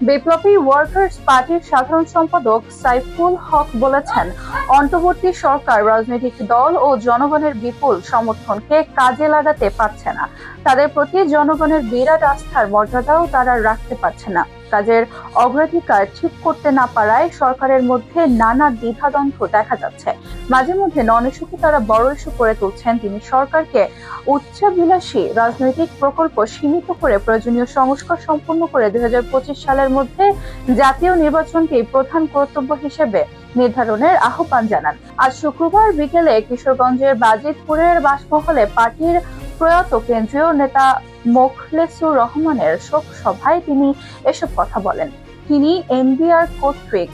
বিপ্লবী ওয়ার্কার্স পার্টির সাধারণ সম্পাদক সাইফুল হক বলেছেন, অন্তর্বর্তী সরকার রাজনৈতিক দল ও জনগণের বিপুল সমর্থনকে কাজে লাগাতে পারছে না। তাদের প্রতি জনগণের বিরাট আস্থার মর্যাদাও তারা রাখতে পারছে না। কাজের অগ্রাধিকার ঠিক করতে না পারায় সরকারের মধ্যে নানা দ্বিধাদ্বন্দ্ব দেখা যাচ্ছে। মাঝে মধ্যে নন ইস্যুকে তারা বড় ইস্যু করে তুলছেন। তিনি সরকারকে উচ্চাভিলাষী রাজনৈতিক প্রকল্প সীমিত করে প্রয়োজনীয় সংস্কার সম্পন্ন করে 2025 সালের মধ্যে জাতীয় নির্বাচনকেই প্রধান কর্তব্য হিসেবে নির্ধারণের আহ্বান জানান। আজ শুক্রবার বিকেলে কিশোরগঞ্জের বাজিতপুরের বাসমহলে পার্টির প্রয়াত কেন্দ্রীয় নেতা মোখলেসুর রহমানের শোক সভায় তিনি এসব কথা বলেন। তিনি এনবিআর কর্তৃক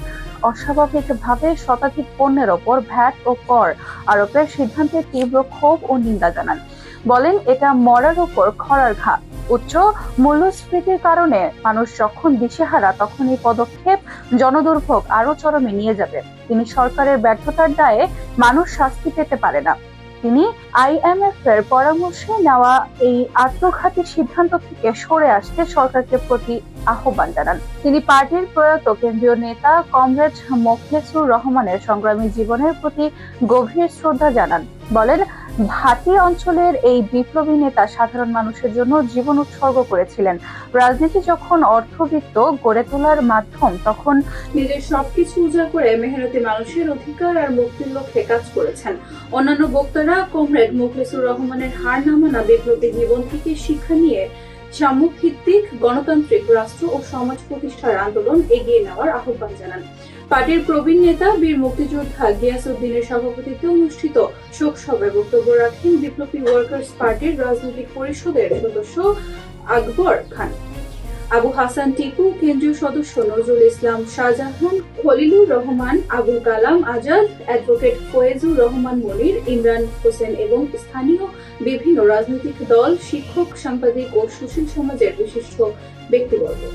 অস্বাভাবিকভাবে শতাধিক পণ্যের ওপর ভ্যাট ও কর আরোপের সিদ্ধান্তে তীব্র ক্ষোভ ও নিন্দা জানান। বলেন, এটা মরার উপর খড়ার ঘা। উচ্চ মূল্যস্ফীতির কারণে মানুষ যখন দিশেহারা, তখন এই পদক্ষেপ জনদুর্ভোগ আরো চরমে নিয়ে যাবে। তিনি সরকারের ব্যর্থতার দায়ে মানুষ শাস্তি পেতে পারে না। তিনি আইএমএফ এর পরামর্শে নেওয়া এই আত্মঘাতী সিদ্ধান্ত থেকে সরে আসতে সরকারকে প্রতি আহ্বান জানান। তিনি পার্টির প্রয়াত কেন্দ্রীয় নেতা কমরেড মোখলেসুর রহমানের সংগ্রামী জীবনের প্রতি গভীর শ্রদ্ধা জানান। বলেন, ভাটি অঞ্চলের এই বিপ্লবী নেতা সাধারণ মানুষের জন্য জীবন উৎসর্গ করেছিলেন। রাজনীতি যখন অর্থবিত্ত গড়ে তোলার মাধ্যম, তখন নিজের সবকিছু উজাড় করে মেহনতি মানুষের অধিকার আর মুক্তির লক্ষ্যে কাজ করেছেন। অন্যান্য বক্তারা কমরেড মোখলেসুর রহমানের হার না মানা বিপ্লবী জীবন থেকে শিক্ষা নিয়ে সাম্যভিত্তিক গণতান্ত্রিক রাষ্ট্র ও সমাজ প্রতিষ্ঠার আন্দোলন এগিয়ে নেওয়ার আহ্বান জানান। পার্টির প্রবীণ নেতা বীর মুক্তিযোদ্ধা গিয়াসউদ্দিনের সভাপতিত্বে অনুষ্ঠিত শোক সভায় বক্তব্য রাখেন বিপ্লবী ওয়ার্কার্স পার্টির রাজনৈতিক পরিষদের সদস্য আকবর খান, আবু হাসান টিপু, কেন্দ্রীয় সদস্য নজরুল ইসলাম শাহজাহান, খলিলুর রহমান, আবুল কালাম আজাদ, অ্যাডভোকেট ফয়েজুর রহমান মনির, ইমরান হোসেন এবং স্থানীয় বিভিন্ন রাজনৈতিক দল, শিক্ষক, সাংবাদিক ও সুশীল সমাজের বিশিষ্ট ব্যক্তিবর্গ।